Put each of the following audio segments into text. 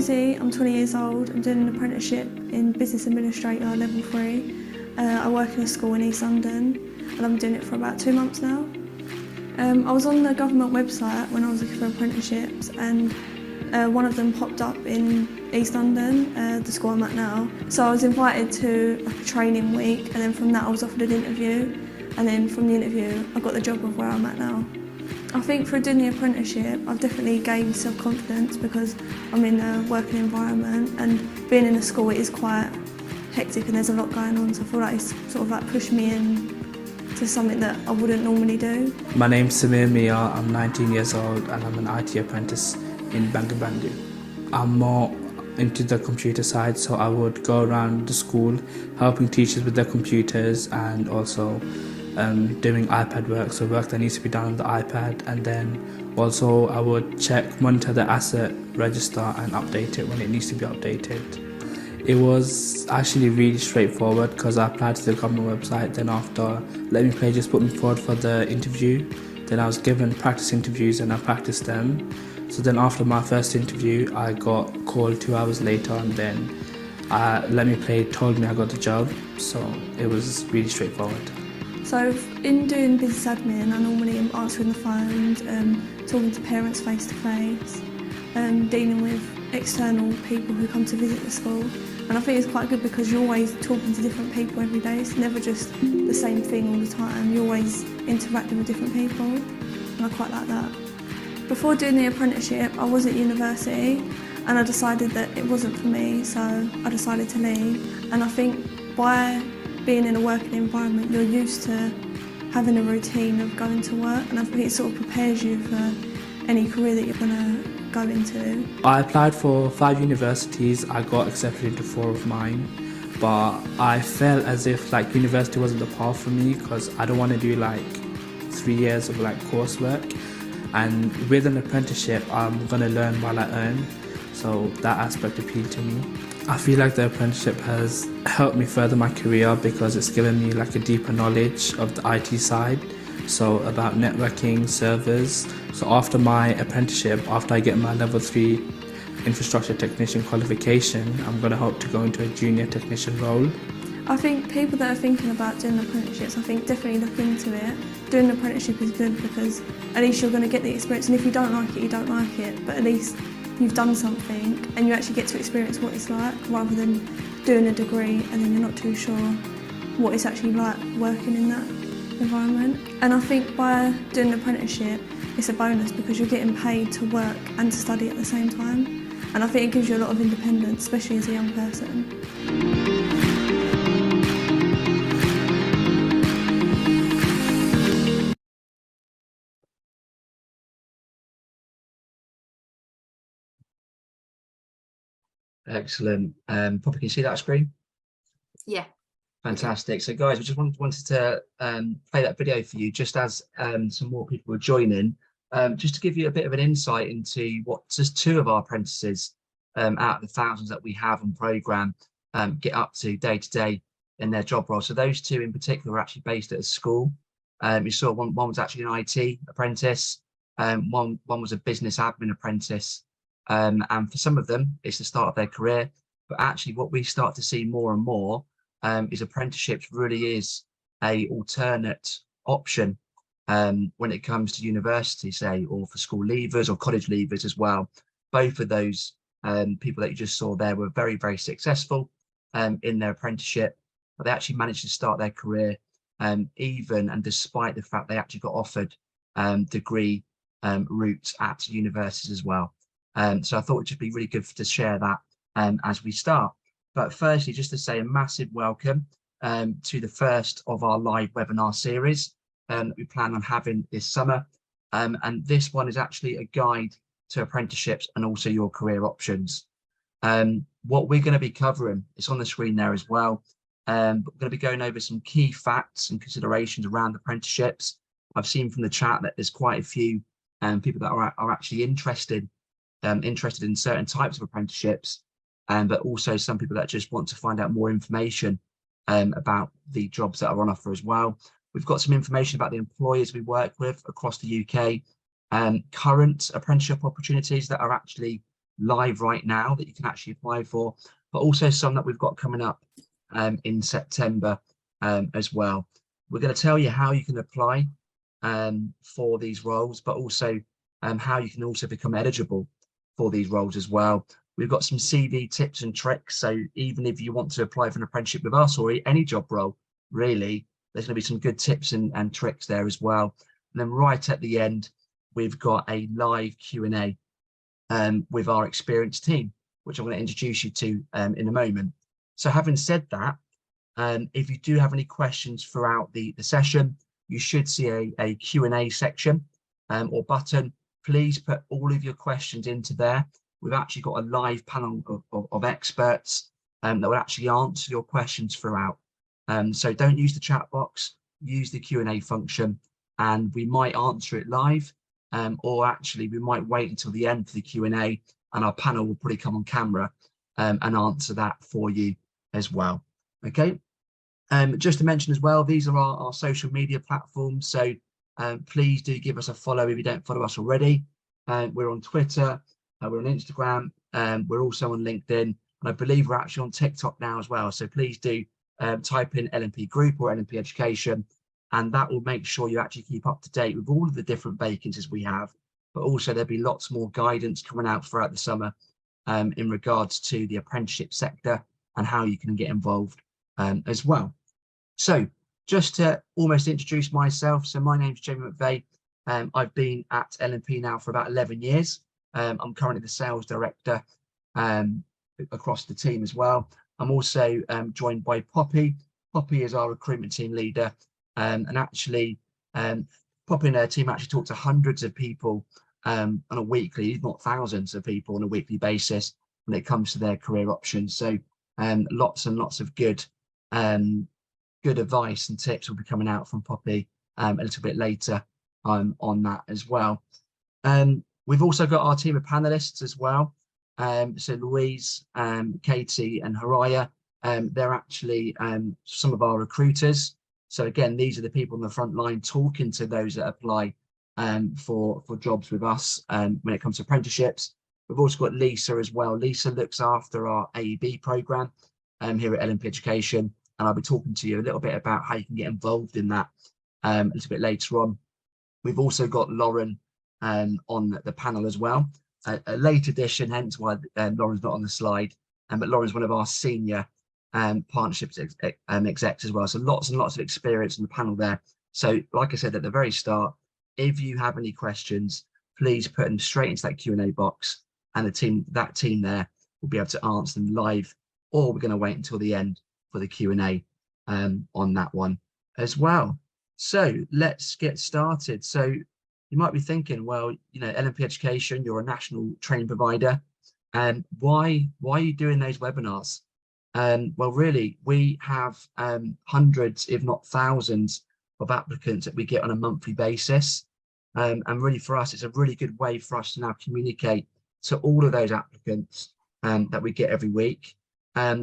Rosie, I'm 20 years old. I'm doing an apprenticeship in Business Administrator level 3. I work in a school in East London and I'm doing it for about 2 months now. I was on the government website when I was looking for apprenticeships, and one of them popped up in East London, the school I'm at now. So I was invited to like a training week, and then from that I was offered an interview, and then from the interview I got the job of where I'm at now. I think through doing the apprenticeship I've definitely gained self-confidence because I'm in a working environment, and being in a school it is quite hectic and there's a lot going on, so I feel like it's sort of like pushed me in to something that I wouldn't normally do. My name's Samir Mia, I'm 19 years old and I'm an IT apprentice in Bangalore. I'm more into the computer side, so I would go around the school helping teachers with their computers and also doing iPad work, so work that needs to be done on the iPad, and then also I would monitor the asset register and update it when it needs to be updated. It was actually really straightforward because I applied to the government website, then after LMP just put me forward for the interview. Then I was given practice interviews and I practiced them. So then after my first interview I got called 2 hours later, and then LMP told me I got the job, so it was really straightforward. So in doing business admin I normally am answering the phones, talking to parents face to face, dealing with external people who come to visit the school. And I think it's quite good because you're always talking to different people every day. It's never just the same thing all the time. You're always interacting with different people, and I quite like that. Before doing the apprenticeship, I was at university and I decided that it wasn't for me, so I decided to leave. And I think by being in a working environment, you're used to having a routine of going to work, and I think it sort of prepares you for any career that you're going to go into. I applied for 5 universities. I got accepted into 4 of mine, but I felt as if like university wasn't the path for me because I don't want to do like 3 years of like coursework, and with an apprenticeship I'm going to learn while I earn, so that aspect appealed to me. I feel like the apprenticeship has helped me further my career because it's given me like a deeper knowledge of the IT side, so about networking, servers. So after my apprenticeship, after I get my level 3 infrastructure technician qualification, I'm going to hope to go into a junior technician role. I think people that are thinking about doing apprenticeships, I think definitely look into it. Doing an apprenticeship is good because at least you're going to get the experience, and if you don't like it, you don't like it, but at least you've done something and you actually get to experience what it's like, rather than doing a degree and then you're not too sure what it's actually like working in that environment. And I think by doing an apprenticeship, it's a bonus because you're getting paid to work and to study at the same time. And I think it gives you a lot of independence, especially as a young person. Excellent. Poppy, can you see that screen? Yeah. Fantastic. So guys, we just wanted to play that video for you just as some more people were joining, just to give you a bit of an insight into what just 2 of our apprentices out of the thousands that we have on programme get up to day in their job role. So those 2 in particular are actually based at a school. You saw one was actually an IT apprentice, one was a business admin apprentice, and for some of them it's the start of their career. But actually what we start to see more and more is apprenticeships really is a alternate option when it comes to university, say, or for school leavers or college leavers as well. Both of those people that you just saw there were very, very successful in their apprenticeship, but they actually managed to start their career even and despite the fact they actually got offered degree routes at universities as well. So I thought it'd just be really good to share that as we start. But firstly, just to say a massive welcome to the first of our live webinar series that we plan on having this summer. And this one is actually a guide to apprenticeships and also your career options. What we're going to be covering, it's on the screen there as well. But we're going to be going over some key facts and considerations around apprenticeships. I've seen from the chat that there's quite a few people that are actually interested in certain types of apprenticeships, but also some people that just want to find out more information about the jobs that are on offer as well. We've got some information about the employers we work with across the UK, current apprenticeship opportunities that are actually live right now that you can actually apply for, but also some that we've got coming up in September as well. We're going to tell you how you can apply for these roles, but also how you can also become eligible for these roles as well. We've got some CV tips and tricks. So even if you want to apply for an apprenticeship with us or any job role, really, there's going to be some good tips and tricks there as well. And then right at the end, we've got a live Q&A with our experienced team, which I'm going to introduce you to in a moment. So having said that, if you do have any questions throughout the session, you should see a Q&A section or button. Please put all of your questions into there. We've actually got a live panel of experts that will actually answer your questions throughout. So don't use the chat box, use the Q&A function, and we might answer it live, or actually we might wait until the end for the Q&A, and our panel will probably come on camera and answer that for you as well. Okay. Just to mention as well, these are our social media platforms. So please do give us a follow if you don't follow us already. We're on Twitter, we're on Instagram, we're also on LinkedIn, and I believe we're actually on TikTok now as well. So please do type in LMP Group or LMP Education, and that will make sure you actually keep up to date with all of the different vacancies we have. But also there'll be lots more guidance coming out throughout the summer in regards to the apprenticeship sector and how you can get involved as well. So just to almost introduce myself, so my name's Jamie McVey. I've been at LMP now for about 11 years. I'm currently the sales director across the team as well. I'm also joined by Poppy. Poppy is our recruitment team leader, and actually Poppy and her team actually talk to hundreds of people on a weekly, if not thousands of people on a weekly basis when it comes to their career options. So lots and lots of good advice and tips will be coming out from Poppy a little bit later on that as well. We've also got our team of panelists as well. So Louise, Katie and Haraya, they're actually some of our recruiters. So again, these are the people on the front line talking to those that apply for jobs with us when it comes to apprenticeships. We've also got Lisa as well. Lisa looks after our AEB program here at LMP Education, and I'll be talking to you a little bit about how you can get involved in that a little bit later on. We've also got Lauren on the panel as well. A late addition, hence why Lauren's not on the slide, but Lauren's one of our senior partnerships execs as well. So lots and lots of experience on the panel there. So like I said at the very start, if you have any questions, please put them straight into that Q&A box, and that team there will be able to answer them live, or we're going to wait until the end for the Q&A on that one as well. So let's get started. So you might be thinking, well, you know, LMP Education, you're a national training provider, and why are you doing those webinars? Well, really, we have hundreds, if not thousands, of applicants that we get on a monthly basis. And really for us, it's a really good way for us to now communicate to all of those applicants that we get every week.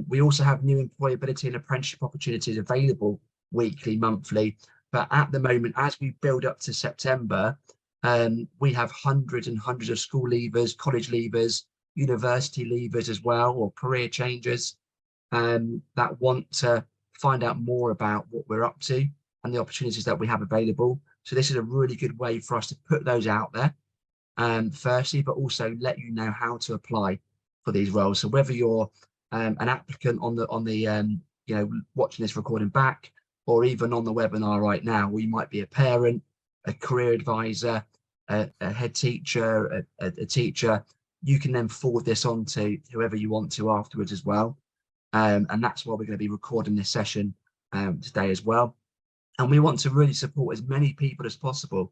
We also have new employability and apprenticeship opportunities available weekly, monthly. But at the moment, as we build up to September, we have hundreds and hundreds of school leavers, college leavers, university leavers as well, or career changers that want to find out more about what we're up to and the opportunities that we have available. So this is a really good way for us to put those out there, firstly, but also let you know how to apply for these roles. So whether you're an applicant on the you know, watching this recording back, or even on the webinar right now, where you might be a parent, a career advisor, a head teacher, a teacher, you can then forward this on to whoever you want to afterwards as well. And that's why we're going to be recording this session today as well. And we want to really support as many people as possible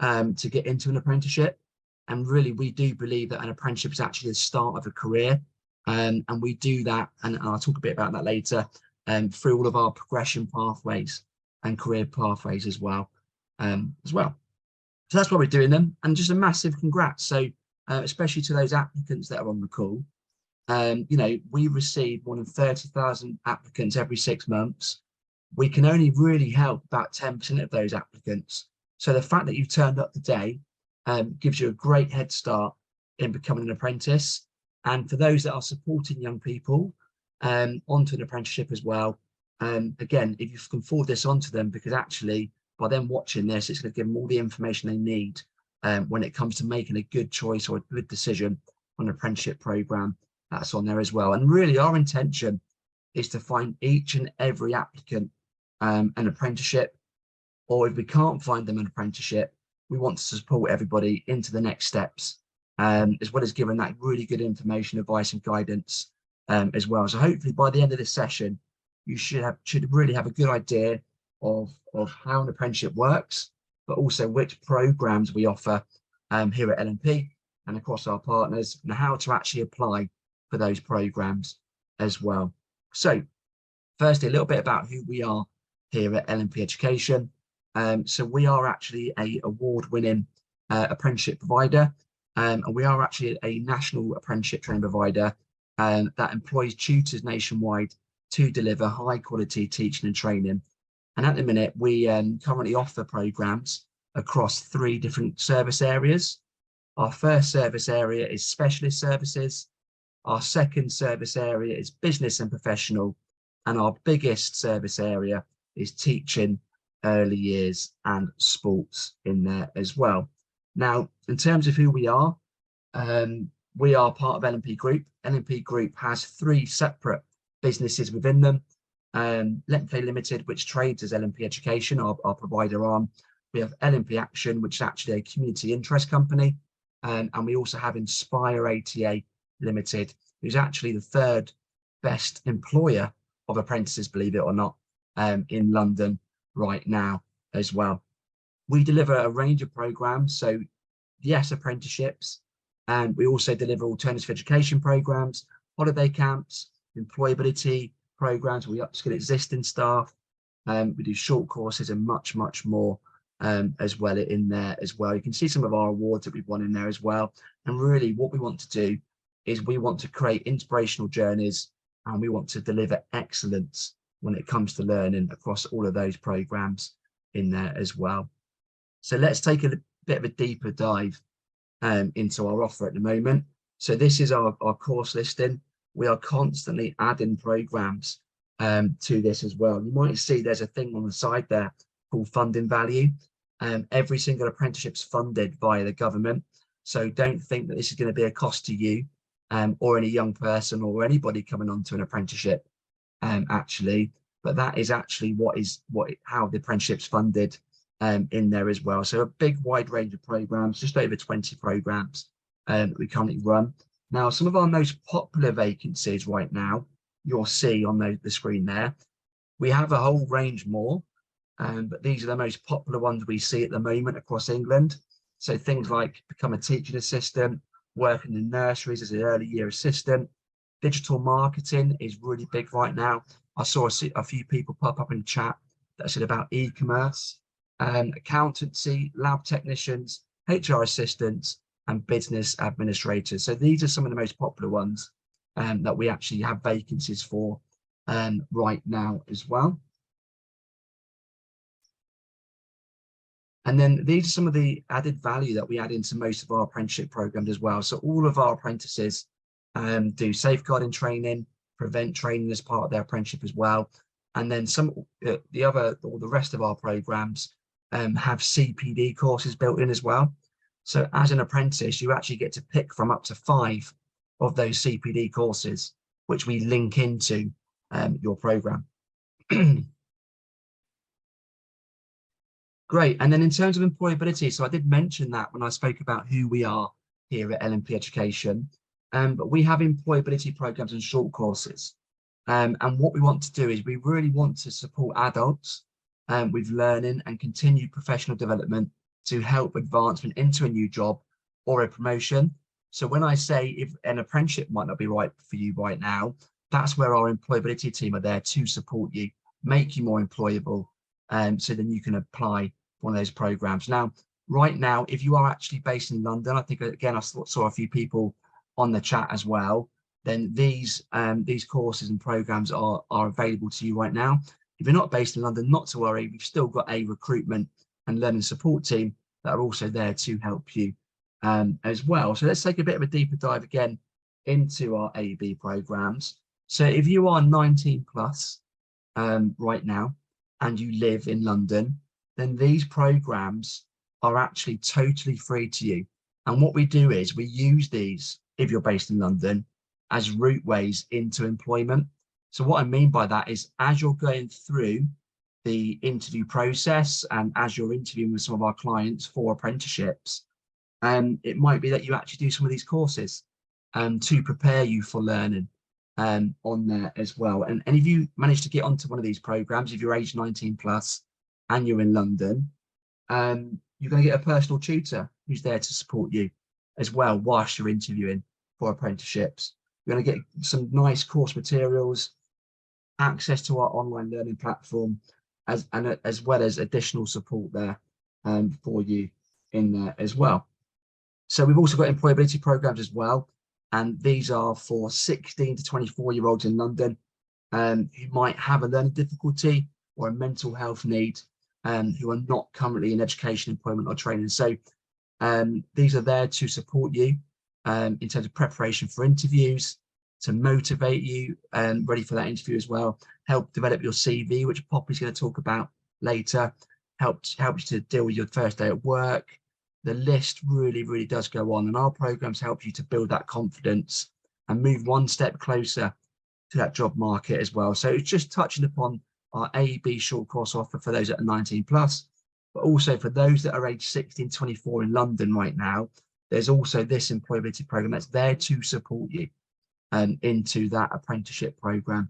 to get into an apprenticeship. And really, we do believe that an apprenticeship is actually the start of a career. And we do that, and I'll talk a bit about that later, through all of our progression pathways and career pathways as well. So that's why we're doing them, and just a massive congrats. So especially to those applicants that are on the call. You know, we receive more than 30,000 applicants every 6 months. We can only really help about 10% of those applicants. So the fact that you've turned up today gives you a great head start in becoming an apprentice. And for those that are supporting young people onto an apprenticeship as well, again, if you can forward this onto them, because actually by them watching this, it's going to give them all the information they need when it comes to making a good choice or a good decision on an apprenticeship program that's on there as well. And really our intention is to find each and every applicant an apprenticeship, or if we can't find them an apprenticeship, we want to support everybody into the next steps, as well as giving that really good information, advice and guidance as well. So hopefully by the end of this session, you should really have a good idea of how an apprenticeship works, but also which programs we offer here at LMP and across our partners, and how to actually apply for those programs as well. So firstly, a little bit about who we are here at LMP Education. So we are actually an award-winning apprenticeship provider, and we are actually a national apprenticeship training provider that employs tutors nationwide to deliver high quality teaching and training. And at the minute, we currently offer programs across 3 different service areas. Our first service area is specialist services. Our second service area is business and professional. And our biggest service area is teaching, early years and sports in there as well. Now, in terms of who we are part of LMP Group. LMP Group has 3 separate businesses within them. Let Me Play Limited, which trades as LMP Education, our provider arm. We have LMP Action, which is actually a community interest company. And we also have Inspire ATA Limited, who's actually the 3rd best employer of apprentices, believe it or not, in London right now as well. We deliver a range of programs. So yes, apprenticeships, and we also deliver alternative education programs, holiday camps, employability programs. We upskill existing staff. We do short courses and much, much more as well in there as well. You can see some of our awards that we've won in there as well. And really what we want to do is we want to create inspirational journeys, and we want to deliver excellence when it comes to learning across all of those programs in there as well. So let's take a bit of a deeper dive into our offer at the moment. So this is our course listing. We are constantly adding programs to this as well. You might see there's a thing on the side there called funding value. Every single apprenticeship is funded by the government. So don't think that this is going to be a cost to you or any young person or anybody coming onto an apprenticeship. Actually, but that is actually how the apprenticeship's funded in there as well. So a big wide range of programs, just over 20 programs that we currently run. Now, some of our most popular vacancies right now, you'll see on the screen there. We have a whole range more, but these are the most popular ones we see at the moment across England. So things like become a teaching assistant, working in nurseries as an early year assistant. Digital marketing is really big right now. I saw a few people pop up in the chat that said about e-commerce, accountancy, lab technicians, HR assistants, and business administrators. So these are some of the most popular ones that we actually have vacancies for right now as well. And then these are some of the added value that we add into most of our apprenticeship programs as well. So all of our apprentices do safeguarding training, prevent training as part of their apprenticeship as well. And then the rest of our programs have CPD courses built in as well. So as an apprentice, you actually get to pick from up to 5 of those CPD courses, which we link into your program. Great. And then in terms of employability, so I did mention that when I spoke about who we are here at LMP Education, but we have employability programs and short courses. And what we want to do is we really want to support adults with learning and continued professional development to help advancement into a new job or a promotion. So when I say if an apprenticeship might not be right for you right now, that's where our employability team are there to support you, make you more employable, so then you can apply one of those programs. Now, right now, if you are actually based in London, I think, again, I saw a few people on the chat as well, then these courses and programs are available to you right now. If you're not based in London, not to worry, we've still got a recruitment and learning support team that are also there to help you as well. So let's take a bit of a deeper dive again into our AB programs. So if you are 19 plus right now and you live in London, then these programs are actually totally free to you. And what we do is we use these, if you're based in London, as routeways into employment. So what I mean by that is, as you're going through the interview process and as you're interviewing with some of our clients for apprenticeships, it might be that you actually do some of these courses to prepare you for learning on there as well. And if you manage to get onto one of these programs, if you're age 19 plus and you're in London, you're going to get a personal tutor who's there to support you as well whilst you're interviewing for apprenticeships. You're going to get some nice course materials, access to our online learning platform, as well as additional support there for you in there as well. So we've also got employability programs as well, and these are for 16 to 24-year-olds in London who might have a learning difficulty or a mental health need, who are not currently in education, employment or training. So these are there to support you in terms of preparation for interviews, to motivate you ready for that interview as well, help develop your CV, which Poppy's going to talk about later, help you to deal with your first day at work. The list really, really does go on, and our programs help you to build that confidence and move one step closer to that job market as well. So it's just touching upon our AEB short course offer for those that are 19 plus, but also for those that are age 16 to 24 in London right now, there's also this employability program that's there to support you into that apprenticeship program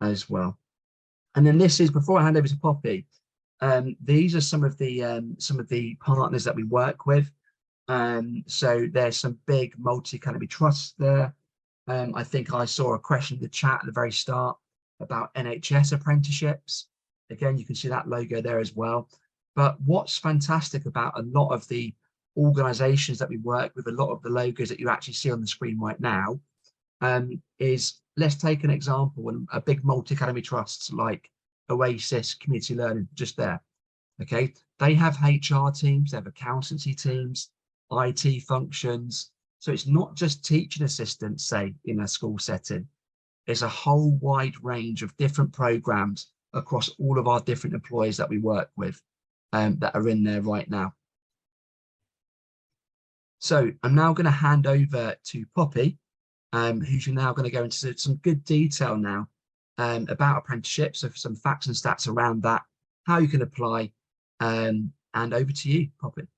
as well. And then this is, before I hand over to Poppy, these are some of the partners that we work with. So there's some big multi-academy trusts there. I think I saw a question in the chat at the very start about NHS apprenticeships. Again, you can see that logo there as well. But what's fantastic about a lot of the organizations that we work with, a lot of the logos that you actually see on the screen right now, is, let's take an example, and a big multi-academy trusts like Oasis Community Learning, just there. Okay, they have HR teams, they have accountancy teams, IT functions. So it's not just teaching assistants, say, in a school setting. It's a whole wide range of different programs across all of our different employers that we work with that are in there right now. So I'm now going to hand over to Poppy, who's now going to go into some good detail now about apprenticeships, so some facts and stats around that, how you can apply, and over to you, Poppy.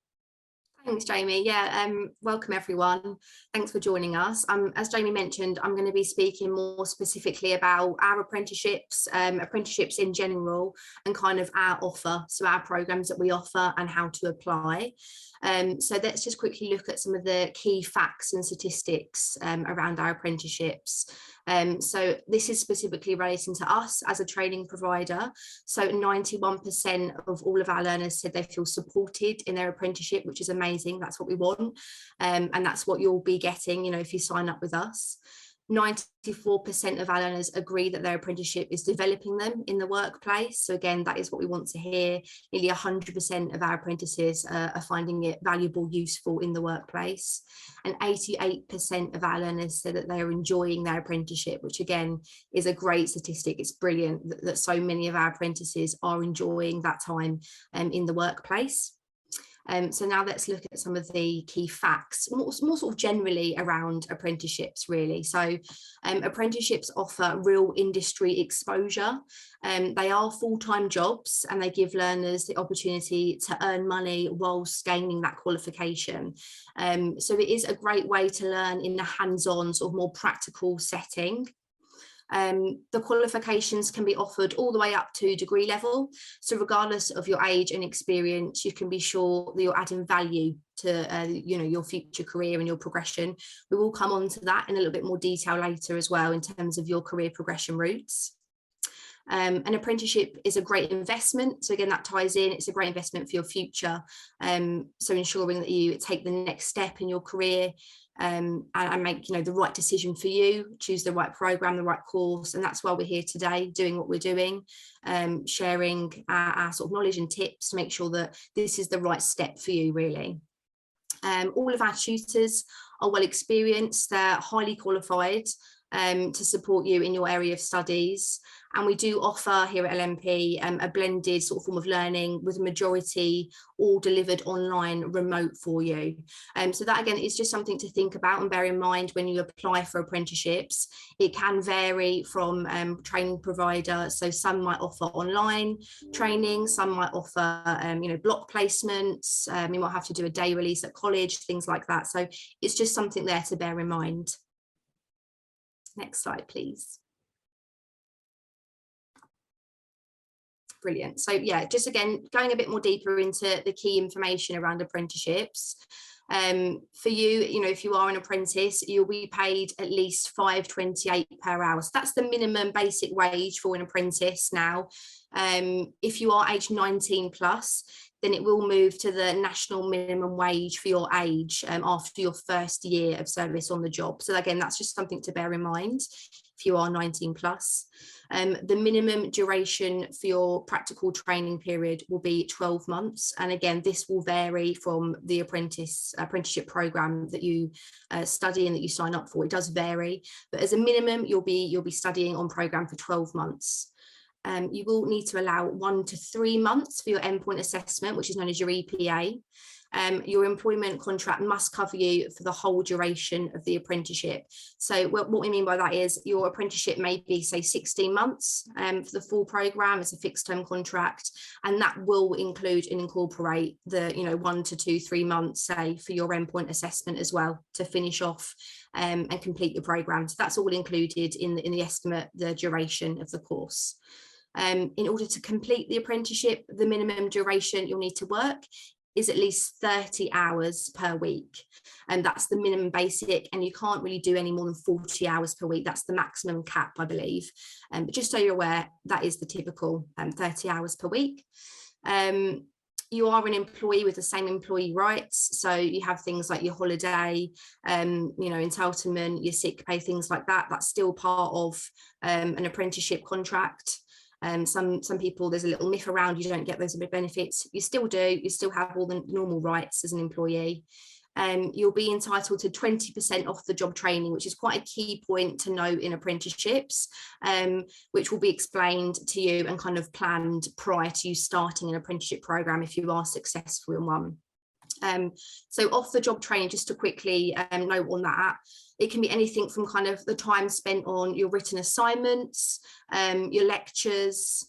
Thanks, Jamie. Yeah, welcome everyone. Thanks for joining us. As Jamie mentioned, I'm going to be speaking more specifically about our apprenticeships, apprenticeships in general, and kind of our offer, so our programs that we offer and how to apply. So let's just quickly look at some of the key facts and statistics around our apprenticeships. So this is specifically relating to us as a training provider. So 91% of all of our learners said they feel supported in their apprenticeship, which is amazing. That's what we want. And that's what you'll be getting, you know, if you sign up with us. 94% of our learners agree that their apprenticeship is developing them in the workplace. So again, that is what we want to hear. Nearly 100% of our apprentices are finding it valuable, useful in the workplace. And 88% of our learners said that they are enjoying their apprenticeship, which again is a great statistic. It's brilliant that so many of our apprentices are enjoying that time in the workplace. So now let's look at some of the key facts, more sort of generally around apprenticeships, really. So apprenticeships offer real industry exposure. They are full-time jobs, and they give learners the opportunity to earn money whilst gaining that qualification. So it is a great way to learn in a hands-on, sort of more practical setting. The qualifications can be offered all the way up to degree level. So regardless of your age and experience, you can be sure that you're adding value to you know, your future career and your progression. We will come on to that in a little bit more detail later as well, in terms of your career progression routes. An apprenticeship is a great investment. So again, that ties in, it's a great investment for your future. So ensuring that you take the next step in your career and make, you know, the right decision for you, choose the right program, the right course. And that's why we're here today doing what we're doing, sharing our sort of knowledge and tips to make sure that this is the right step for you, really. All of our tutors are well experienced, they're highly qualified to support you in your area of studies. And we do offer here at LMP a blended sort of form of learning, with a majority all delivered online remote for you. So that again is just something to think about and bear in mind when you apply for apprenticeships. It can vary from training provider. So some might offer online training, some might offer block placements. You might have to do a day release at college, things like that. So it's just something there to bear in mind. Next slide, please. Brilliant. So yeah, just again, going a bit more deeper into the key information around apprenticeships. For you, if you are an apprentice, you'll be paid at least £5.28 per hour. So that's the minimum basic wage for an apprentice now. If you are aged 19 plus, then it will move to the national minimum wage for your age after your first year of service on the job. So again, that's just something to bear in mind if you are 19 plus. The minimum duration for your practical training period will be 12 months. And again, this will vary from the apprenticeship program that you study and that you sign up for. It does vary, but as a minimum, you'll be studying on program for 12 months. You will need to allow 1 to 3 months for your endpoint assessment, which is known as your EPA. Your employment contract must cover you for the whole duration of the apprenticeship. So what we mean by that is your apprenticeship may be, say, 16 months for the full program. It's a fixed term contract, and that will include and incorporate the 1 to 2, 3 months, say, for your endpoint assessment as well, to finish off and complete your program. So that's all included in the estimate, the duration of the course. In order to complete the apprenticeship, the minimum duration you'll need to work is at least 30 hours per week, and that's the minimum basic, and you can't really do any more than 40 hours per week. That's the maximum cap, I believe, but just so you're aware, that is the typical 30 hours per week. You are an employee with the same employee rights, so you have things like your holiday, entitlement, your sick pay, things like that. That's still part of an apprenticeship contract. Some people, there's a little myth around you don't get those benefits. You still do. You still have all the normal rights as an employee. You'll be entitled to 20% off the job training, which is quite a key point to note in apprenticeships, which will be explained to you and kind of planned prior to you starting an apprenticeship program if you are successful in one. So off the job training, just to quickly note on that, it can be anything from kind of the time spent on your written assignments, your lectures,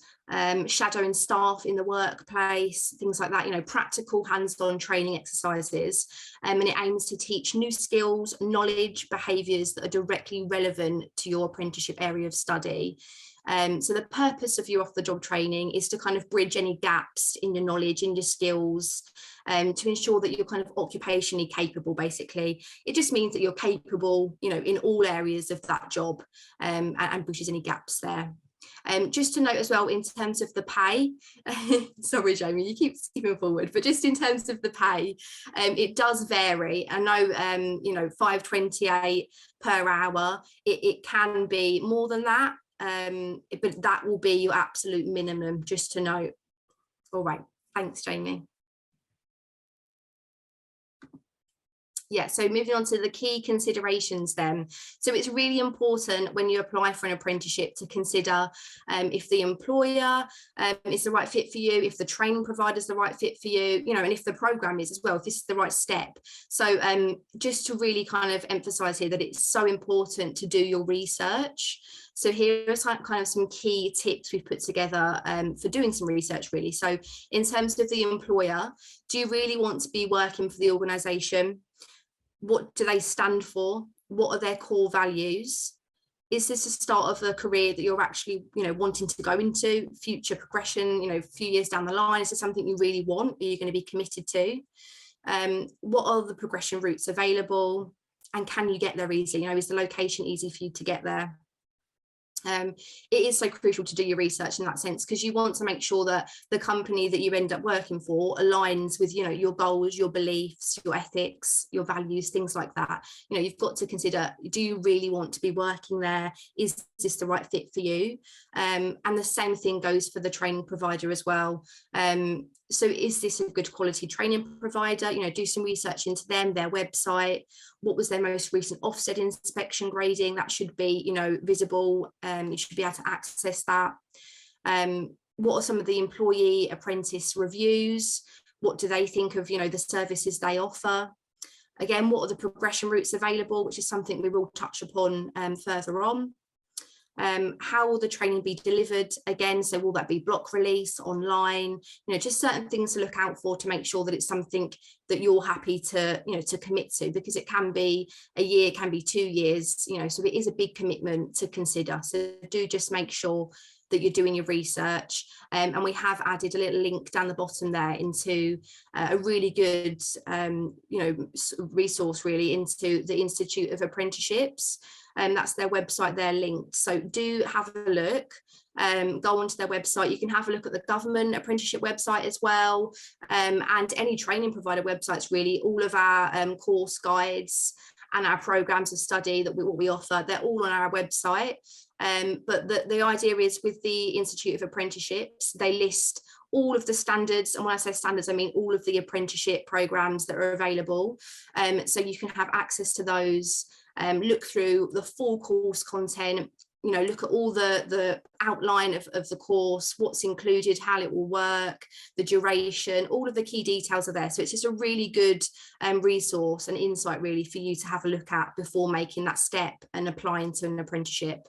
shadowing staff in the workplace, things like that, practical hands-on training exercises. And it aims to teach new skills, knowledge, behaviours that are directly relevant to your apprenticeship area of study. So the purpose of your off-the-job training is to kind of bridge any gaps in your knowledge, in your skills, to ensure that you're kind of occupationally capable, basically. It just means that you're capable, in all areas of that job, and bridges any gaps there. Just to note as well, in terms of the pay, sorry, Jamie, you keep skipping forward, but just in terms of the pay, it does vary. I know, £5.28 per hour, it can be more than that. But that will be your absolute minimum, just to note. All right, thanks, Jamie. Yeah, so moving on to the key considerations then. So it's really important when you apply for an apprenticeship to consider if the employer is the right fit for you, if the training provider is the right fit for you, and if the program is as well, if this is the right step. So just to really kind of emphasize here that it's so important to do your research. So here are kind of some key tips we've put together for doing some research, really. So in terms of the employer, do you really want to be working for the organisation? What do they stand for? What are their core values? Is this the start of a career that you're actually, wanting to go into, future progression, a few years down the line? Is it something you really want? Are you going to be committed to? What are the progression routes available? And can you get there easily? Is the location easy for you to get there? It is so crucial to do your research in that sense, because you want to make sure that the company that you end up working for aligns with your goals, your beliefs, your ethics, your values, things like that. You've got to consider, do you really want to be working there? Is this the right fit for you? And the same thing goes for the training provider as well. So is this a good quality training provider? You know, do some research into them, their website. What was their most recent offset inspection grading? That should be, you know, visible. You should be able to access that. What are some of the employee apprentice reviews? What do they think of, you know, the services they offer? Again, what are the progression routes available, which is something we will touch upon further on. How will the training be delivered? Again, so will that be block release, online? You know, just certain things to look out for to make sure that it's something that you're happy to, you know, to commit to, because it can be a year, can be 2 years, you know, so it is a big commitment to consider. So do just make sure that you're doing your research, and we have added a little link down the bottom there into a really good you know, resource really into the Institute of Apprenticeships, and that's their website, they're linked, so do have a look. Go onto their website. You can have a look at the government apprenticeship website as well, and any training provider websites really. All of our course guides and our programs of study that what we offer, they're all on our website. But the idea is with the Institute of Apprenticeships, they list all of the standards, and when I say standards, I mean all of the apprenticeship programs that are available. So you can have access to those, look through the full course content, you know, look at all the outline of the course, what's included, how it will work, the duration, all of the key details are there. So it's just a really good resource and insight really for you to have a look at before making that step and applying to an apprenticeship.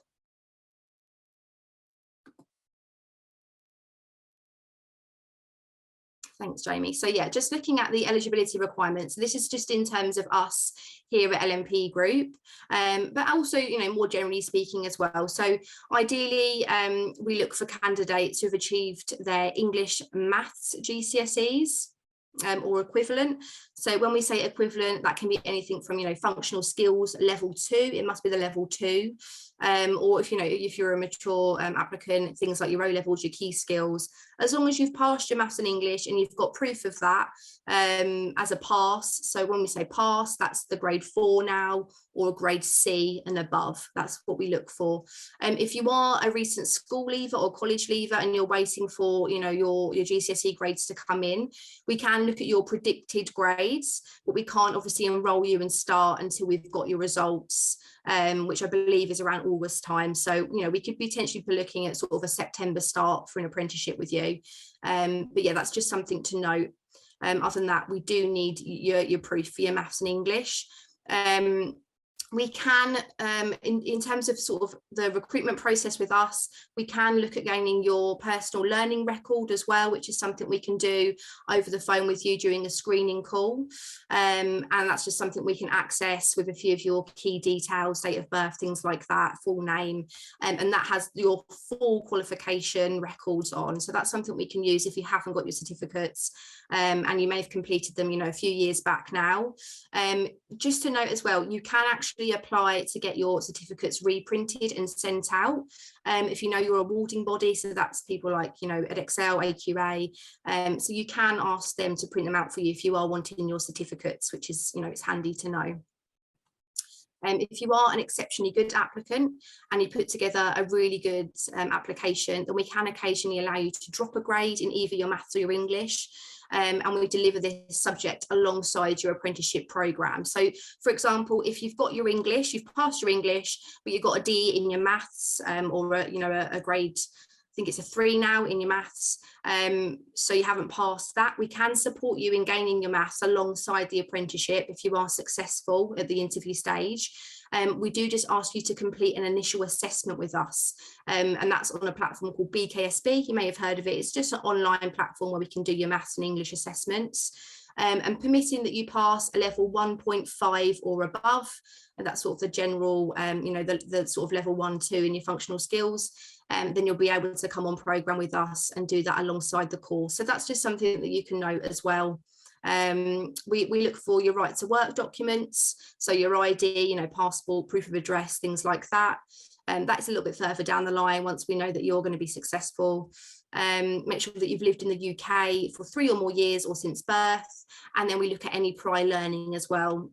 Thanks, Jamie. So yeah, just looking at the eligibility requirements, this is just in terms of us here at LMP Group, but also, you know, more generally speaking as well. So ideally, we look for candidates who have achieved their English Maths GCSEs or equivalent. So when we say equivalent, that can be anything from, you know, functional skills level 2, it must be the level 2. Or if, you know, if you're a mature applicant, things like your O-levels, your key skills, as long as you've passed your maths and English and you've got proof of that as a pass. So when we say pass, that's the grade 4 now, or a grade C and above. That's what we look for. If you are a recent school leaver or college leaver and you're waiting for, you know, your GCSE grades to come in, we can look at your predicted grades, but we can't obviously enroll you and start until we've got your results, which I believe is around August time. So, you know, we could potentially be looking at sort of a September start for an apprenticeship with you. But yeah, that's just something to note. Other than that, we do need your proof for your maths and English. We can, in terms of sort of the recruitment process with us, we can look at gaining your personal learning record as well, which is something we can do over the phone with you during a screening call. And that's just something we can access with a few of your key details, date of birth, things like that, full name, and that has your full qualification records on. So that's something we can use if you haven't got your certificates, and you may have completed them, you know, a few years back now. Just to note as well, you can actually apply to get your certificates reprinted and sent out if you know your awarding body, so that's people like, you know, Edexcel, AQA, so you can ask them to print them out for you if you are wanting your certificates, which is, you know, it's handy to know. If you are an exceptionally good applicant and you put together a really good application, then we can occasionally allow you to drop a grade in either your maths or your English. And we deliver this subject alongside your apprenticeship program. So, for example, if you've got your English, you've passed your English, but you've got a D in your maths, or a grade, I think it's a 3 now in your maths, so you haven't passed that, we can support you in gaining your maths alongside the apprenticeship if you are successful at the interview stage. We do just ask you to complete an initial assessment with us, and that's on a platform called BKSB. You may have heard of it. It's just an online platform where we can do your maths and English assessments, and permitting that you pass a level 1.5 or above, and that's sort of the general, the sort of level 1, 2 in your functional skills, then you'll be able to come on program with us and do that alongside the course. So that's just something that you can note as well. We look for your right to work documents, so your ID, you know, passport, proof of address, things like that. That's a little bit further down the line once we know that you're going to be successful. make sure that you've lived in the UK for 3 or more years or since birth, and then we look at any prior learning as well.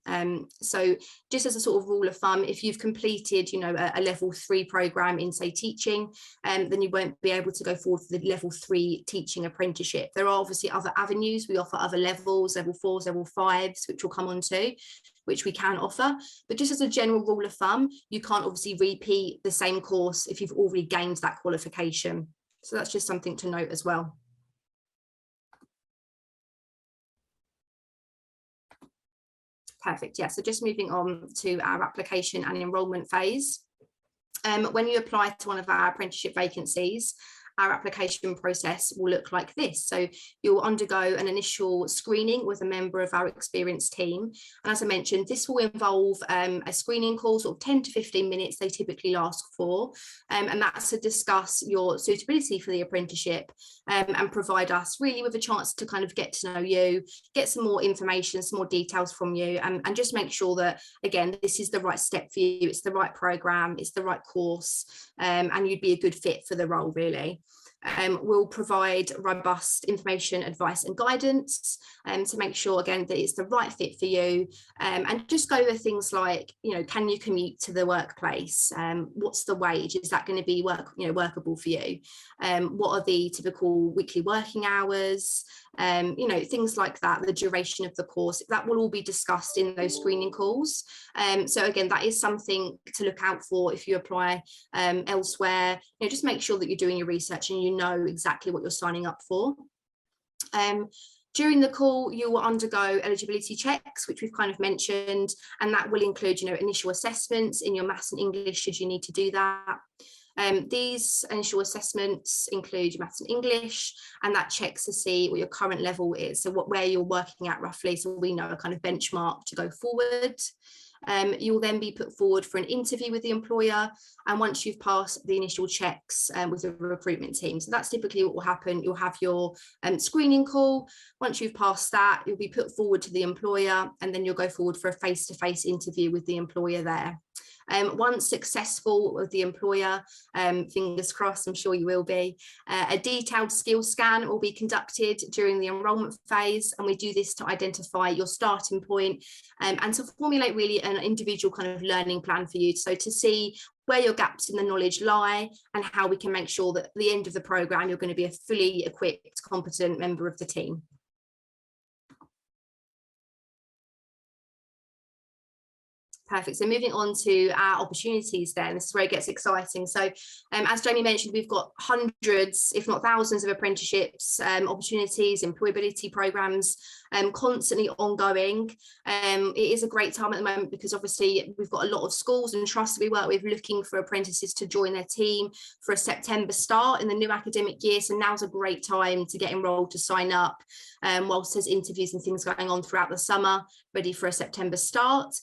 So just as a sort of rule of thumb, if you've completed, you know, a level 3 program in, say, teaching, then you won't be able to go forward for the level 3 teaching apprenticeship. There are obviously other avenues. We offer other levels, level 4s, level 5s, which we'll come on to, which we can offer. But just as a general rule of thumb, you can't obviously repeat the same course if you've already gained that qualification. So that's just something to note as well. Perfect. Yeah, so just moving on to our application and enrolment phase. When you apply to one of our apprenticeship vacancies, our application process will look like this. So you'll undergo an initial screening with a member of our experienced team. And as I mentioned, this will involve a screening call, sort of 10 to 15 minutes they typically last for. And that's to discuss your suitability for the apprenticeship and provide us really with a chance to kind of get to know you, get some more information, some more details from you, and just make sure that, again, this is the right step for you, it's the right program, it's the right course, and you'd be a good fit for the role, really. We'll provide robust information, advice and guidance to make sure, again, that it's the right fit for you, and just go over things like, you know, can you commute to the workplace? What's the wage? Is that going to be workable for you? What are the typical weekly working hours? You know, things like that, the duration of the course, that will all be discussed in those screening calls. So again, that is something to look out for if you apply elsewhere. You know, just make sure that you're doing your research and you know exactly what you're signing up for. During the call, you will undergo eligibility checks, which we've kind of mentioned, and that will include, you know, initial assessments in your maths and English should you need to do that. These initial assessments include your maths and English, and that checks to see what your current level is, so where you're working at roughly, so we know a kind of benchmark to go forward. You will then be put forward for an interview with the employer, and once you've passed the initial checks with the recruitment team, so that's typically what will happen. You'll have your screening call. Once you've passed that, you'll be put forward to the employer, and then you'll go forward for a face-to-face interview with the employer there. Once successful with the employer, fingers crossed, I'm sure you will be, a detailed skills scan will be conducted during the enrolment phase, and we do this to identify your starting point and to formulate really an individual kind of learning plan for you, so to see where your gaps in the knowledge lie and how we can make sure that at the end of the programme you're going to be a fully equipped, competent member of the team. Perfect. So moving on to our opportunities then, this is where it gets exciting. So as Jamie mentioned, we've got hundreds, if not thousands of apprenticeships, opportunities, employability programs, constantly ongoing. It is a great time at the moment because obviously we've got a lot of schools and trusts that we work with looking for apprentices to join their team for a September start in the new academic year. So now's a great time to get enrolled, to sign up, whilst there's interviews and things going on throughout the summer, ready for a September start.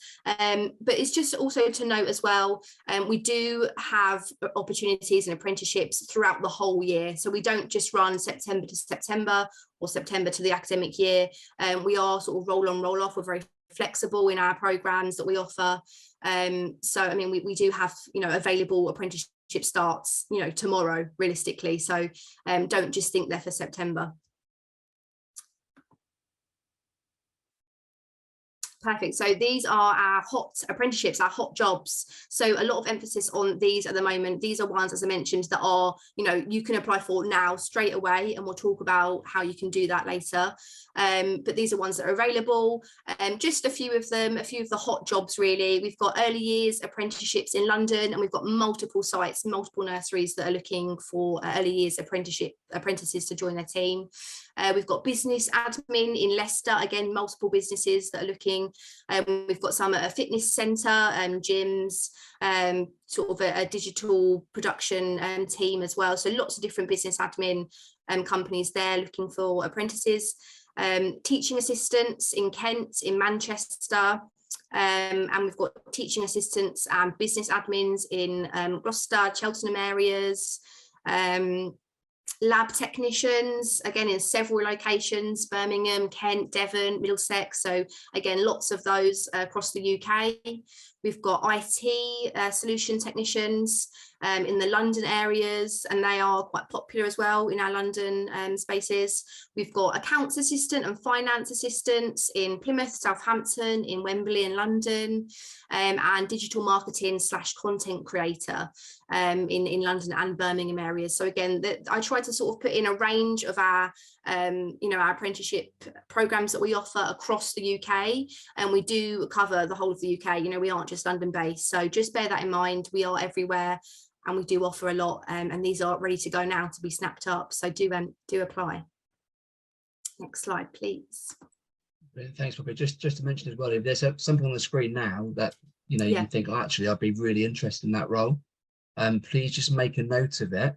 But it's just also to note as well, we do have opportunities and apprenticeships throughout the whole year. So we don't just run September to September or September to the academic year. We are sort of roll on, roll off. We're very flexible in our programs that we offer. So, I mean, we do have, you know, available apprenticeship starts, you know, tomorrow, realistically. So don't just think they're for September. Perfect. So these are our hot apprenticeships, our hot jobs. So a lot of emphasis on these at the moment. These are ones, as I mentioned, that are, you know, you can apply for now straight away, and we'll talk about how you can do that later. But these are ones that are available. Just a few of them, a few of the hot jobs really. We've got early years apprenticeships in London, and we've got multiple sites, multiple nurseries that are looking for early years apprentices to join their team. We've got business admin in Leicester, again, multiple businesses that are looking. We've got some at a fitness centre, gyms, sort of a digital production team as well. So lots of different business admin companies there looking for apprentices. Teaching assistants in Kent, in Manchester. And we've got teaching assistants and business admins in Gloucester, Cheltenham areas. Lab technicians, again, in several locations, Birmingham, Kent, Devon, Middlesex. So again, lots of those across the UK. We've got IT solution technicians, in the London areas, and they are quite popular as well in our London spaces. We've got accounts assistant and finance assistants in Plymouth, Southampton, in Wembley in London, and digital marketing / content creator in London and Birmingham areas. So again, I try to sort of put in a range of our our apprenticeship programs that we offer across the UK, and we do cover the whole of the UK. We aren't just London based, so just bear that in mind. We are everywhere, and we do offer a lot, and these are ready to go now to be snapped up, so do apply. Next slide, please. Thanks, Poppy. Just to mention as well, if there's something on the screen now that you think, oh, actually I'd be really interested in that role, please just make a note of it.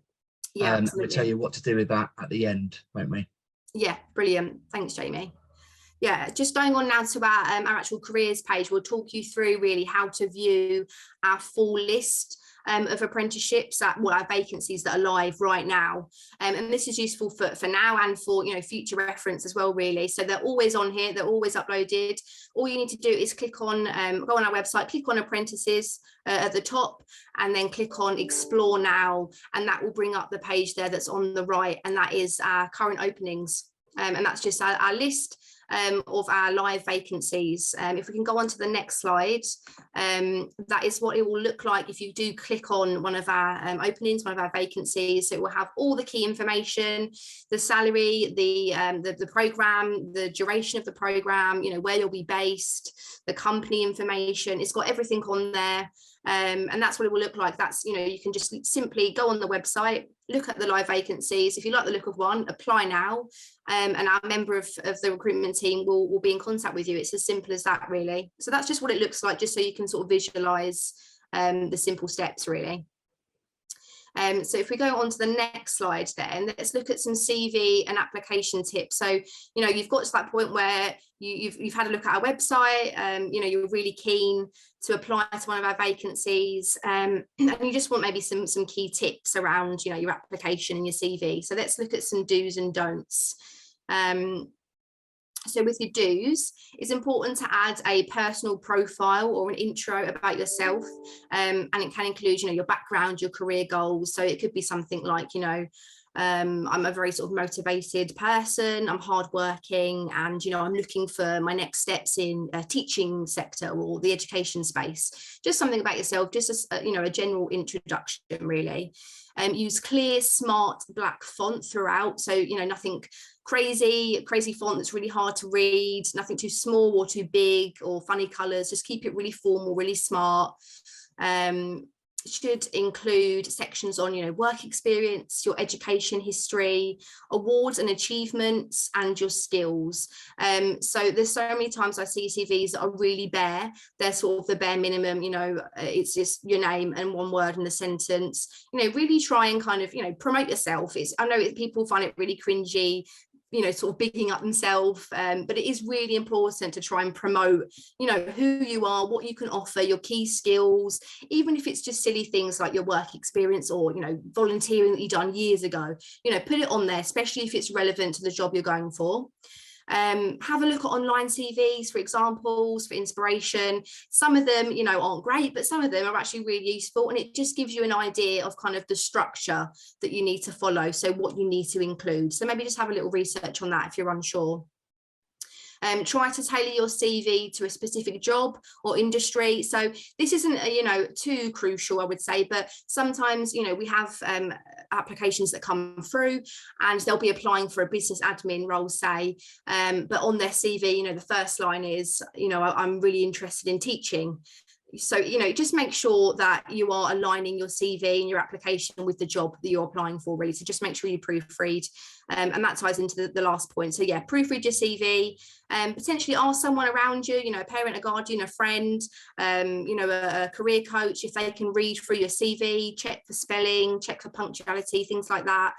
And we'll tell you what to do with that at the end, won't we? Yeah, brilliant. Thanks, Jamie. Yeah, just going on now to our actual careers page, we'll talk you through really how to view our full list of apprenticeships, our vacancies that are live right now, and this is useful for now and for future reference as well, really. So they're always on here, they're always uploaded. All you need to do is click on go on our website, click on apprentices at the top, and then click on explore now, and that will bring up the page there that's on the right, and that is our current openings, and that's just our list of our live vacancies. If we can go on to the next slide, that is what it will look like if you do click on one of our openings, one of our vacancies. So it will have all the key information, the salary, the program, the duration of the program, where you'll be based, the company information. It's got everything on there. And that's what it will look like. That's, you can just simply go on the website, look at the live vacancies. If you like the look of one, apply now, and our member of the recruitment team will be in contact with you. It's as simple as that, really. So that's just what it looks like, just so you can sort of visualize the simple steps, really. So if we go on to the next slide, then let's look at some CV and application tips. So you've got to that point where you've had a look at our website, you're really keen to apply to one of our vacancies, and you just want maybe some key tips around your application and your CV. So let's look at some do's and don'ts. So with your do's, it's important to add a personal profile or an intro about yourself, and it can include your background, your career goals. So it could be something like I'm a very sort of motivated person, I'm hardworking, and I'm looking for my next steps in a teaching sector or the education space. Just something about yourself, just a general introduction, really. Use clear, smart black font throughout, so nothing crazy font that's really hard to read, nothing too small or too big or funny colors. Just keep it really formal, really smart. Should include sections on work experience, your education history, awards and achievements, and your skills. So there's so many times I see CVs that are really bare. They're sort of the bare minimum, it's just your name and one word in the sentence. Really try and kind of promote yourself. I know people find it really cringy, sort of bigging up themselves, but it is really important to try and promote who you are, what you can offer, your key skills, even if it's just silly things like your work experience or volunteering that you've done years ago. Put it on there, especially if it's relevant to the job you're going for. Have a look at online CVs for examples, for inspiration. Some of them, aren't great, but some of them are actually really useful, and it just gives you an idea of kind of the structure that you need to follow, so what you need to include. So maybe just have a little research on that if you're unsure. Try to tailor your CV to a specific job or industry. So this isn't, too crucial, I would say, but sometimes, we have applications that come through and they'll be applying for a business admin role, say, but on their CV, the first line is, I'm really interested in teaching. So, just make sure that you are aligning your CV and your application with the job that you're applying for, really. So just make sure you proofread, and that ties into the last point. So yeah, proofread your CV, potentially ask someone around you, a parent, a guardian, a friend, a career coach, if they can read through your CV, check for spelling, check for punctuality, things like that.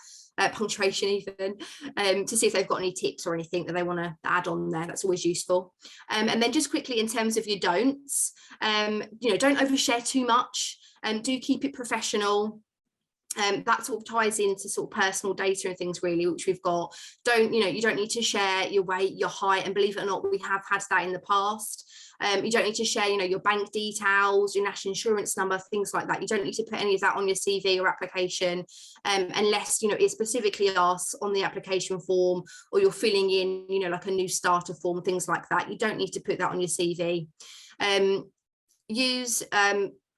Punctuation even, to see if they've got any tips or anything that they want to add on there. That's always useful. And then just quickly, in terms of your don'ts, don't overshare too much, and do keep it professional. That sort of ties into sort of personal data and things, really, which we've got. You don't need to share your weight, your height, and believe it or not, we have had that in the past. You don't need to share, your bank details, your national insurance number, things like that. You don't need to put any of that on your CV or application, unless, it specifically asks on the application form, or you're filling in, like a new starter form, things like that. You don't need to put that on your CV.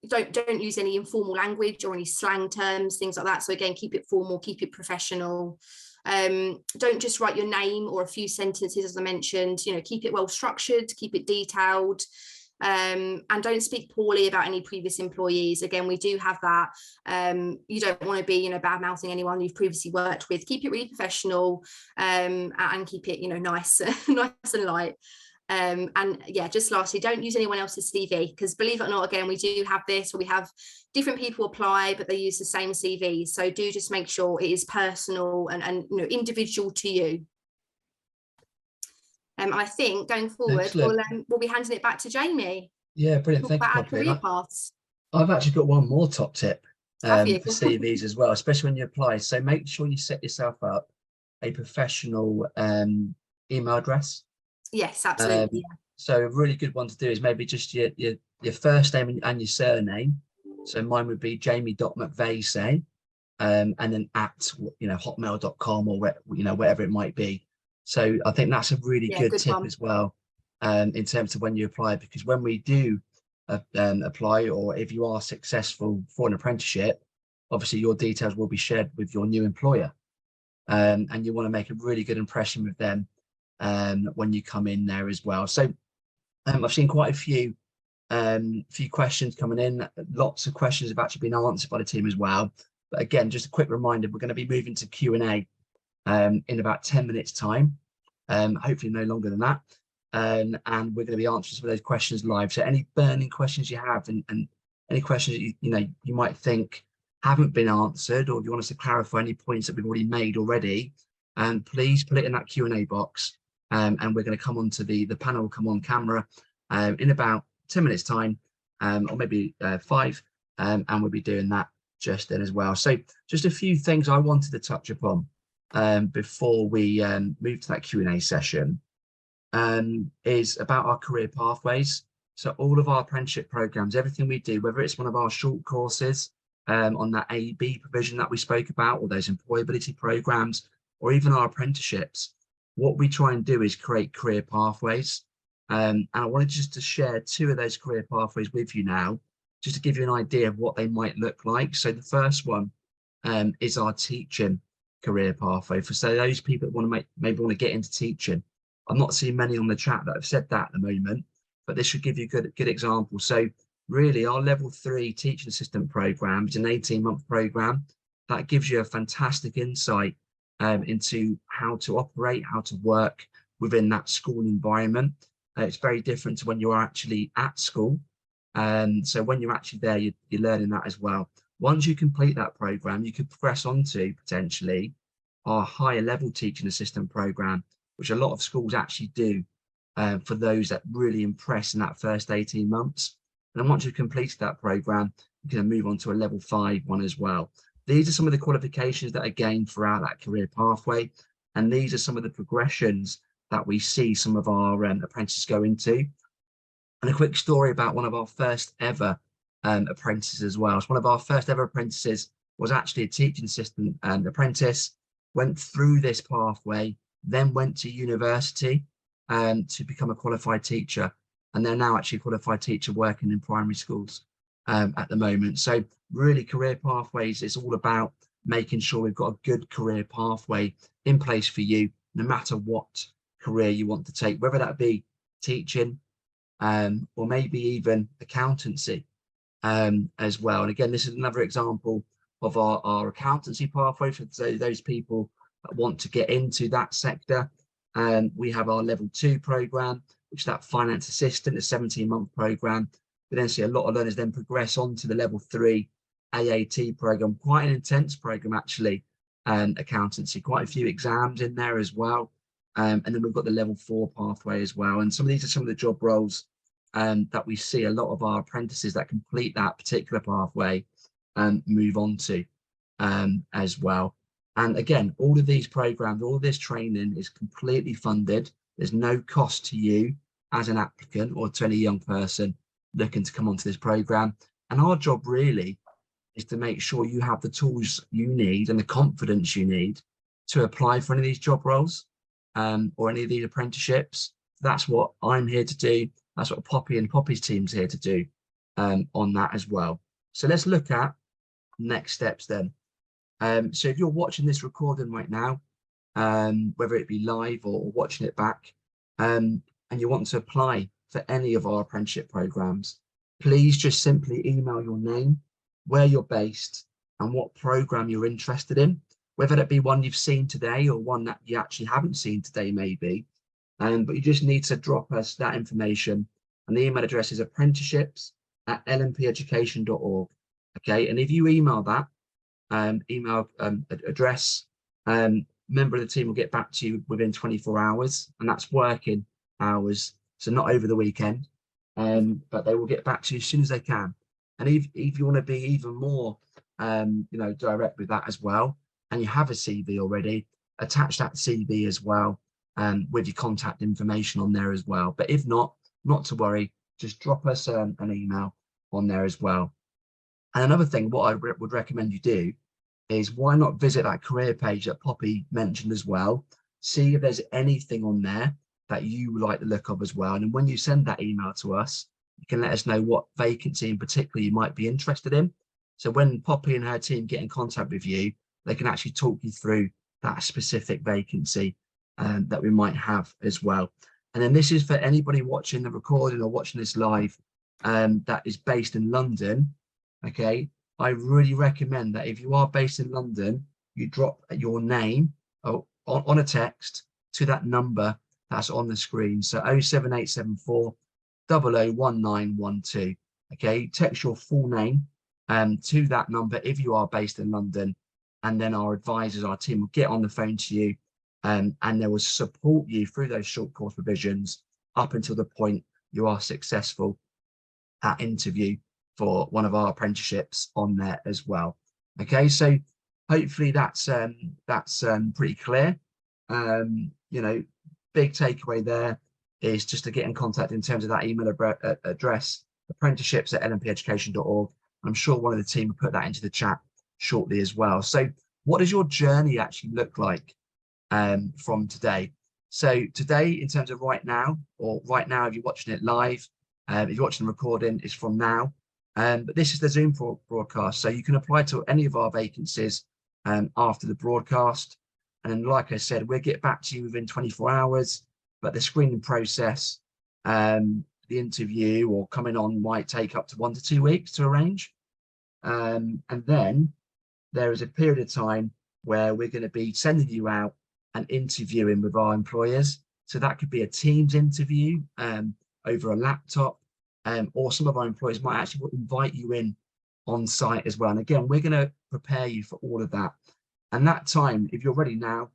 Don't use any informal language or any slang terms, things like that. So again, keep it formal, keep it professional. Don't just write your name or a few sentences, as I mentioned. Keep it well structured, keep it detailed, and don't speak poorly about any previous employees. Again, we do have that. You don't want to be, bad mouthing anyone you've previously worked with. Keep it really professional, and keep it, nice, nice and light. And yeah, just lastly, don't use anyone else's CV, because believe it or not, again, we do have this, where we have different people apply, but they use the same CV. So do just make sure it is personal and individual to you. I think going forward, we'll be handing it back to Jamie. Yeah, brilliant. Thank you, our career paths. I've actually got one more top tip for CVs as well, especially when you apply. So make sure you set yourself up a professional email address. Yes, absolutely. So a really good one to do is maybe just your first name and your surname. So mine would be jamie.mcvey, say, and then at hotmail.com or whatever it might be. So I think that's a really good tip as well, in terms of when you apply, because when we do apply, or if you are successful for an apprenticeship, obviously your details will be shared with your new employer, and you want to make a really good impression with them when you come in there as well. So I've seen quite a few questions coming in. Lots of questions have actually been answered by the team as well. But again, just a quick reminder, we're going to be moving to Q&A in about 10 minutes time, hopefully no longer than that. And we're going to be answering some of those questions live. So any burning questions you have, and any questions that you might think haven't been answered, or if you want us to clarify any points that we've already made already, please put it in that Q&A box. And we're going to come on to the panel will come on camera in about 10 minutes time, or maybe 5, and we'll be doing that just then as well. So just a few things I wanted to touch upon before we move to that Q&A session, is about our career pathways. So all of our apprenticeship programs, everything we do, whether it's one of our short courses on that A/B provision that we spoke about, or those employability programs, or even our apprenticeships, what we try and do is create career pathways. And I wanted just to share 2 of those career pathways with you now, just to give you an idea of what they might look like. So the first one is our teaching career pathway. For those people that maybe want to get into teaching. I'm not seeing many on the chat that have said that at the moment, but this should give you a good example. So really, our level 3 teaching assistant program is an 18-month program that gives you a fantastic insight into how to operate, how to work within that school environment. It's very different to when you're actually at school. So when you're actually there, you're learning that as well. Once you complete that program, you could progress on to potentially our higher level teaching assistant program, which a lot of schools actually do for those that really impress in that first 18 months. And then once you've completed that program, you can move on to a level 5 one as well. These are some of the qualifications that are gained throughout that career pathway. And these are some of the progressions that we see some of our apprentices go into. And a quick story about one of our first ever apprentices as well. So one of our first ever apprentices was actually a teaching assistant apprentice, went through this pathway, then went to university to become a qualified teacher. And they're now actually a qualified teacher working in primary schools at the moment. So really, career pathways is all about making sure we've got a good career pathway in place for you, no matter what career you want to take, whether that be teaching or maybe even accountancy as well. And again, this is another example of our accountancy pathway for those people that want to get into that sector. We have our level 2 program, which is that finance assistant, a 17-month program. We then see a lot of learners then progress on to the level 3 AAT program, quite an intense program actually, accountancy, quite a few exams in there as well. And then we've got the level 4 pathway as well. And these are some of the job roles that we see a lot of our apprentices that complete that particular pathway move on to as well. And again, all of these programs, all of this training is completely funded. There's no cost to you as an applicant or to any young person looking to come onto this program. And our job really is to make sure you have the tools you need and the confidence you need to apply for any of these job roles or any of these apprenticeships. That's what I'm here to do. That's what Poppy and Poppy's team's here to do on that as well. So let's look at next steps then. So if you're watching this recording right now, whether it be live or watching it back, and you want to apply for any of our apprenticeship programs, please just simply email your name, where you're based, and what program you're interested in, whether that be one you've seen today or one that you actually haven't seen today maybe. But you just need to drop us that information, and the email address is apprenticeships@lmpeducation.org. Okay, and if you email that email address, member of the team will get back to you within 24 hours, and that's working hours, so not over the weekend, but they will get back to you as soon as they can. And if you want to be even more direct with that as well, and you have a CV already, attach that CV as well with your contact information on there as well. But if not to worry, just drop us an email on there as well. And another thing, what I would recommend you do is, why not visit that career page that Poppy mentioned as well, see if there's anything on there that you like the look of as well. And when you send that email to us, you can let us know what vacancy in particular you might be interested in. So when Poppy and her team get in contact with you, they can actually talk you through that specific vacancy that we might have as well. And then this is for anybody watching the recording or watching this live that is based in London. Okay, I really recommend that if you are based in London, you drop your name on a text to that number that's on the screen. So 07874 001912. Okay, text your full name to that number if you are based in London, and then our advisors, our team will get on the phone to you and they will support you through those short course provisions up until the point you are successful at interview for one of our apprenticeships on there as well. Okay, so hopefully that's pretty clear. Big takeaway there is just to get in contact in terms of that email address, apprenticeships@lmpeducation.org. I'm sure one of the team will put that into the chat shortly as well. So what does your journey actually look like from today? So today, in terms of right now if you're watching it live, if you're watching the recording, it's from now. But this is the Zoom broadcast, so you can apply to any of our vacancies after the broadcast. And then, like I said, we'll get back to you within 24 hours, but the screening process, the interview or coming on might take up to 1 to 2 weeks to arrange. And then there is a period of time where we're going to be sending you out and interviewing with our employers. So that could be a Teams interview over a laptop, or some of our employers might actually invite you in on site as well. And again, we're going to prepare you for all of that. And that time, if you're ready now,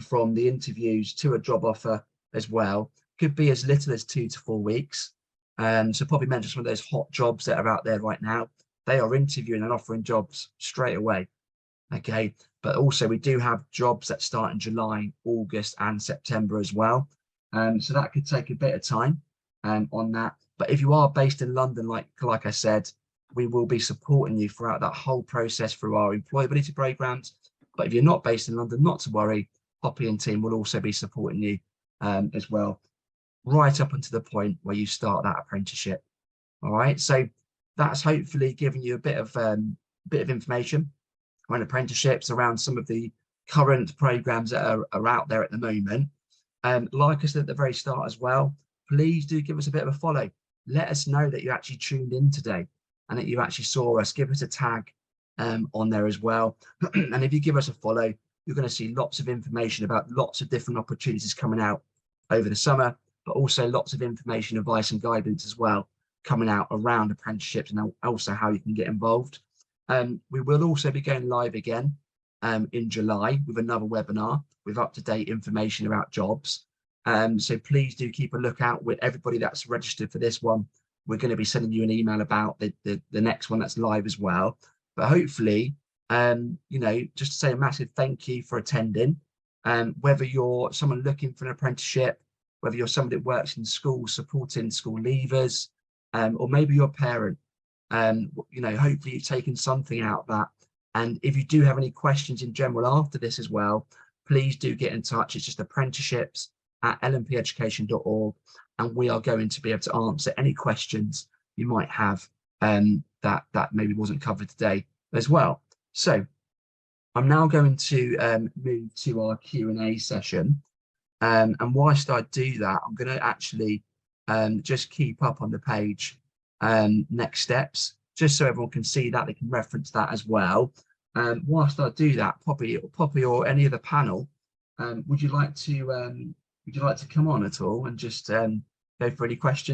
from the interviews to a job offer as well, could be as little as 2 to 4 weeks. So probably mention some of those hot jobs that are out there right now. They are interviewing and offering jobs straight away. Okay, but also we do have jobs that start in July, August and September as well. So that could take a bit of time on that. But if you are based in London, like I said, we will be supporting you throughout that whole process through our employability programs. But if you're not based in London, not to worry, Poppy and team will also be supporting you as well, right up until the point where you start that apprenticeship. All right, so that's hopefully giving you a bit of information around apprenticeships, around some of the current programs that are out there at the moment. Like I said at the very start as well, please do give us a bit of a follow. Let us know that you actually tuned in today and that you actually saw us. Give us a tag on there as well. And if you give us a follow, you're going to see lots of information about lots of different opportunities coming out over the summer, but also lots of information, advice and guidance as well coming out around apprenticeships and also how you can get involved. We will also be going live again in July with another webinar with up-to-date information about jobs. So please do keep a lookout with everybody that's registered for this one. We're going to be sending you an email about the next one that's live as well. But hopefully, just to say a massive thank you for attending. Whether you're someone looking for an apprenticeship, whether you're somebody that works in school supporting school leavers, or maybe you're a parent. You know, hopefully you've taken something out of that. And if you do have any questions in general after this as well, please do get in touch. It's just apprenticeships@lmpeducation.org, and we are going to be able to answer any questions you might have that maybe wasn't covered today as well. So I'm now going to move to our Q&A session. And whilst I do that, I'm going to actually just keep up on the page next steps, just so everyone can see that, they can reference that as well. Whilst I do that, Poppy or any of the panel, would you like to come on at all and just go for any questions?